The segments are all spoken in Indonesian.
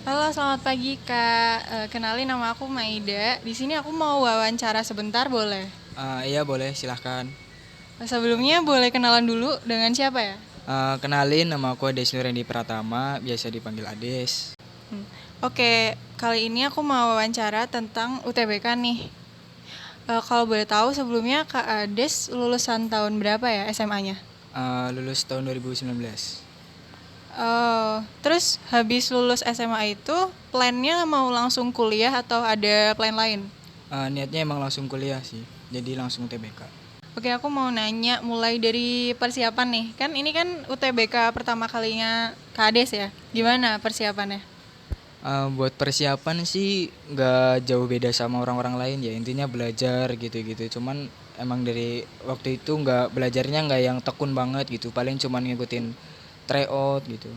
Halo, selamat pagi Kak. Kenalin nama aku Maida. Di sini aku mau wawancara sebentar, boleh? Iya boleh, silahkan. Sebelumnya boleh kenalan dulu dengan siapa ya? Kenalin, nama aku Ades Nurendi Pratama, biasa dipanggil Ades. Hmm. Oke, kali ini aku mau wawancara tentang UTBK nih. Kalau boleh tahu sebelumnya Kak Ades lulusan tahun berapa ya SMA-nya? Lulus tahun 2019. Terus habis lulus SMA itu plannya mau langsung kuliah atau ada plan lain? Niatnya emang langsung kuliah sih, jadi langsung UTBK. Oke, aku mau nanya mulai dari persiapan nih. Kan ini kan UTBK pertama kalinya Kades ya. Gimana persiapannya? Buat persiapan sih nggak jauh beda sama orang-orang lain ya, intinya belajar gitu-gitu. Cuman emang dari waktu itu belajarnya nggak yang tekun banget gitu, paling cuman ngikutin tryout gitu.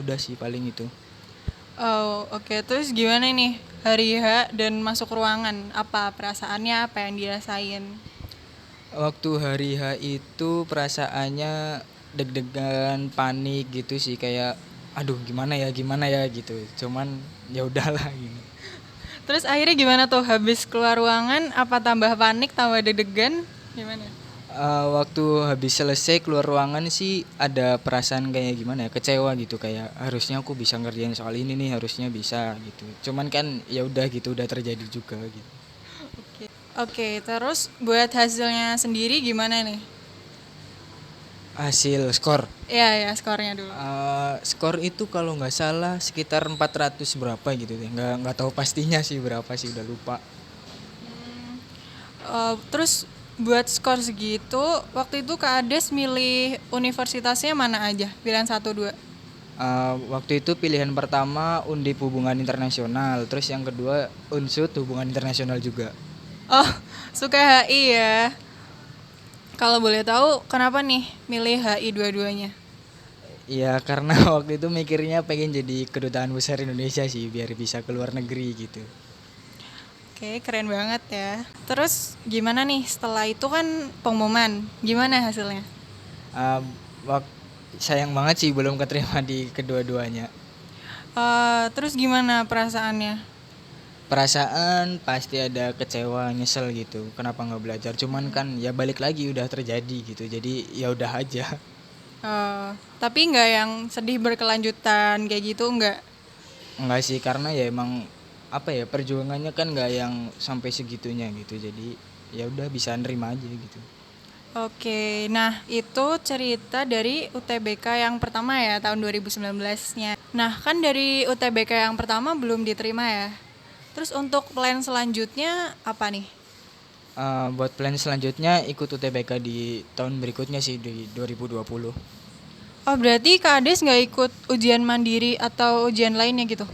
Udah sih paling itu. Oh, oke. Terus gimana nih hari H dan masuk ruangan? Apa perasaannya? Apa yang dirasain? Waktu hari H itu perasaannya deg-degan, panik gitu sih, kayak aduh gimana ya gitu. Cuman ya udahlah gitu. Terus akhirnya gimana tuh habis keluar ruangan? Apa tambah panik, tambah deg-degan? Gimana? Waktu habis selesai keluar ruangan sih ada perasaan kayak gimana ya, kecewa gitu, kayak harusnya aku bisa ngerjain soal ini nih, harusnya bisa gitu. Cuman kan ya udah gitu, udah terjadi juga gitu. Oke, terus buat hasilnya sendiri gimana nih? Hasil skor. Iya ya, skornya dulu. Skor itu kalau nggak salah sekitar 400 berapa gitu deh. Nggak tahu pastinya sih berapa sih, udah lupa. Terus buat skor segitu, waktu itu Kak Ades milih universitasnya mana aja? Pilihan satu 2. Waktu itu pilihan pertama Undip Hubungan Internasional, terus yang kedua Unsud Hubungan Internasional juga. Oh, suka HI ya. Kalau boleh tahu, kenapa nih milih HI dua-duanya? Ya karena waktu itu mikirnya pengen jadi kedutaan besar Indonesia sih, biar bisa ke luar negeri gitu. Oke, keren banget ya. Terus gimana nih setelah itu kan pengumuman? Gimana hasilnya? Uh, wak- Sayang banget sih belum keterima di kedua-duanya. Terus gimana perasaannya? Perasaan pasti ada kecewa, nyesel gitu. Kenapa nggak belajar? Cuman kan ya balik lagi udah terjadi gitu. Jadi ya udah aja. Eh, tapi nggak yang sedih berkelanjutan kayak gitu nggak? Enggak sih, karena ya emang apa ya, perjuangannya kan nggak yang sampai segitunya gitu. Jadi ya udah bisa nerima aja gitu. Oke, nah itu cerita dari UTBK yang pertama ya tahun 2019-nya. Nah kan dari UTBK yang pertama belum diterima ya. Terus untuk plan selanjutnya apa nih? Buat plan selanjutnya ikut UTBK di tahun berikutnya sih, di 2020. Oh berarti Kak Ades nggak ikut ujian mandiri atau ujian lainnya gitu?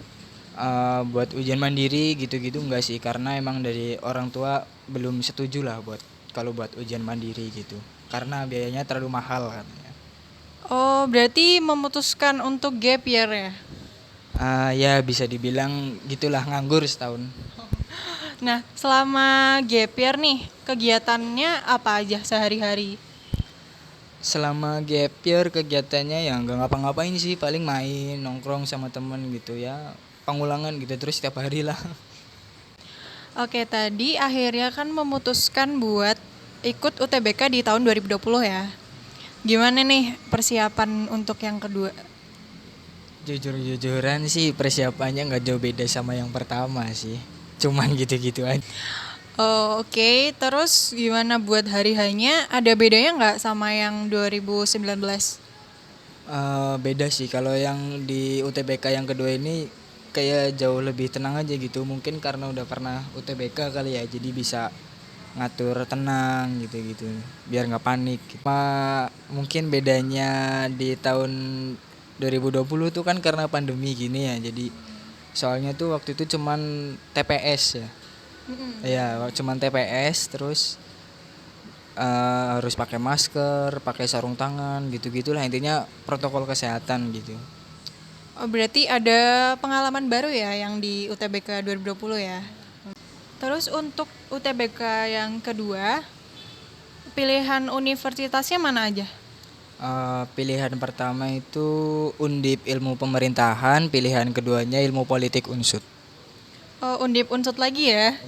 Buat ujian mandiri gitu-gitu enggak sih, karena emang dari orang tua belum setuju lah buat ujian mandiri gitu, karena biayanya terlalu mahal katanya. Oh berarti memutuskan untuk gap year ya? Ya bisa dibilang gitulah, nganggur setahun. Nah selama gap year nih kegiatannya apa aja sehari-hari? Selama gap year kegiatannya ya nggak ngapa-ngapain sih, paling main nongkrong sama temen gitu ya, pengulangan gitu terus setiap hari lah. Oke, tadi akhirnya kan memutuskan buat ikut UTBK di tahun 2020 ya. Gimana nih persiapan untuk yang kedua? Jujur-jujuran sih persiapannya nggak jauh beda sama yang pertama sih, cuman gitu-gitu aja. Oh, oke. Terus gimana buat hari hanya? Ada bedanya nggak sama yang 2019? Beda sih, kalau yang di UTBK yang kedua ini kayak jauh lebih tenang aja gitu, mungkin karena udah pernah UTBK kali ya, jadi bisa ngatur tenang gitu-gitu biar nggak panik gitu. Mungkin bedanya di tahun 2020 tuh kan karena pandemi gini ya, jadi soalnya tuh waktu itu cuman TPS ya. Iya, cuman TPS, terus harus pakai masker, pakai sarung tangan, gitu-gitulah, intinya protokol kesehatan gitu. Oh, berarti ada pengalaman baru ya yang di UTBK 2020 ya. Terus untuk UTBK yang kedua, pilihan universitasnya mana aja? Pilihan pertama itu Undip Ilmu Pemerintahan, pilihan keduanya Ilmu Politik Unsut. Oh, Undip Unsut lagi ya.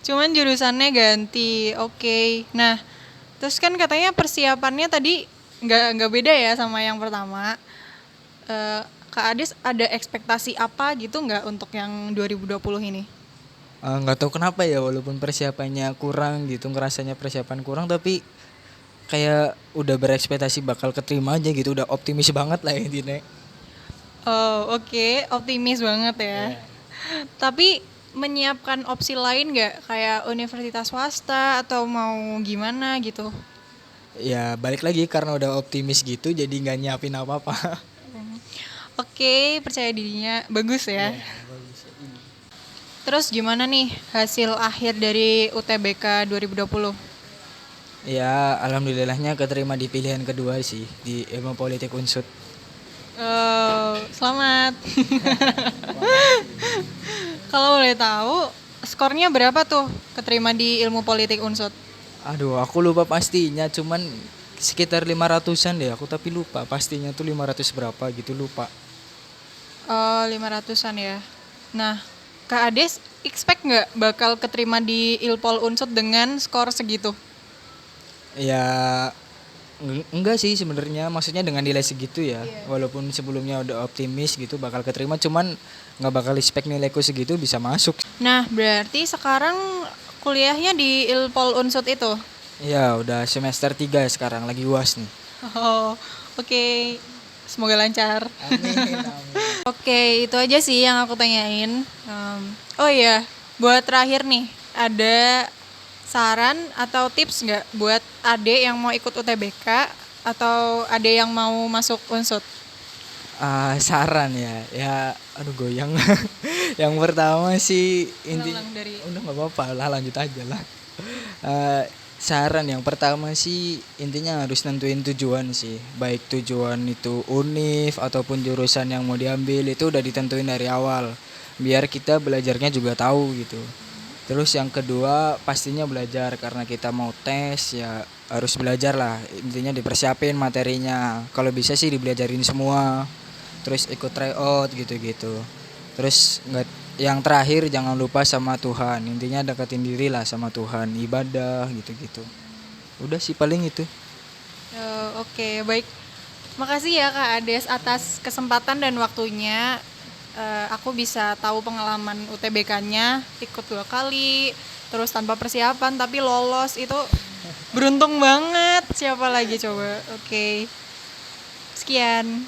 Cuman jurusannya ganti. Oke. Nah, terus kan katanya persiapannya tadi nggak beda ya sama yang pertama. Kak Adis ada ekspektasi apa gitu nggak untuk yang 2020 ini? Nggak tahu kenapa ya, walaupun persiapannya kurang gitu, ngerasanya persiapan kurang, tapi kayak udah berekspektasi bakal keterima aja gitu, udah optimis banget lah intinya. Oh, oke, optimis banget ya. Tapi menyiapkan opsi lain nggak kayak universitas swasta atau mau gimana gitu? Ya balik lagi karena udah optimis gitu jadi nggak nyiapin apa-apa. Oke, percaya dirinya bagus ya. Terus gimana nih hasil akhir dari UTBK 2020? Ya alhamdulillahnya keterima di pilihan kedua sih, di Ilmu Politik Unsut. Selamat. Kalau boleh tahu, skornya berapa tuh keterima di ilmu politik Unsut? Aduh aku lupa pastinya, cuman sekitar 500-an deh aku, tapi lupa pastinya tuh 500 berapa gitu, lupa. 500-an ya. Nah, Kak Ades expect nggak bakal keterima di Ilpol Unsut dengan skor segitu? Ya enggak sih sebenarnya, maksudnya dengan nilai segitu ya. Walaupun sebelumnya udah optimis gitu bakal keterima, cuman nggak bakal expect nilaiku segitu bisa masuk. Nah, berarti sekarang kuliahnya di Ilpol Unsut itu? Ya udah semester 3 sekarang, lagi UAS nih. Oh, oke. Semoga lancar. Amin. Oke, itu aja sih yang aku tanyain. Oh iya, buat terakhir nih, ada saran atau tips nggak buat adik yang mau ikut UTBK atau adik yang mau masuk Unsut? Saran ya aduh goyang. Yang pertama sih Ulang dari udah nggak apa-apa lah, lanjut aja lah. Saran yang pertama sih intinya harus nentuin tujuan sih, baik tujuan itu univ ataupun jurusan yang mau diambil itu udah ditentuin dari awal biar kita belajarnya juga tahu gitu. Terus yang kedua pastinya belajar, karena kita mau tes ya harus belajar lah, intinya dipersiapin materinya, kalau bisa sih dibelajarin semua, terus ikut tryout gitu-gitu. Terus nggak, yang terakhir jangan lupa sama Tuhan, intinya deketin diri lah sama Tuhan, ibadah gitu-gitu. Udah sih paling itu. Oke, baik. Makasih ya Kak Ades atas kesempatan dan waktunya. Aku bisa tahu pengalaman UTBK-nya, ikut 2 kali, terus tanpa persiapan tapi lolos, itu beruntung banget. Siapa lagi coba? Oke. Sekian.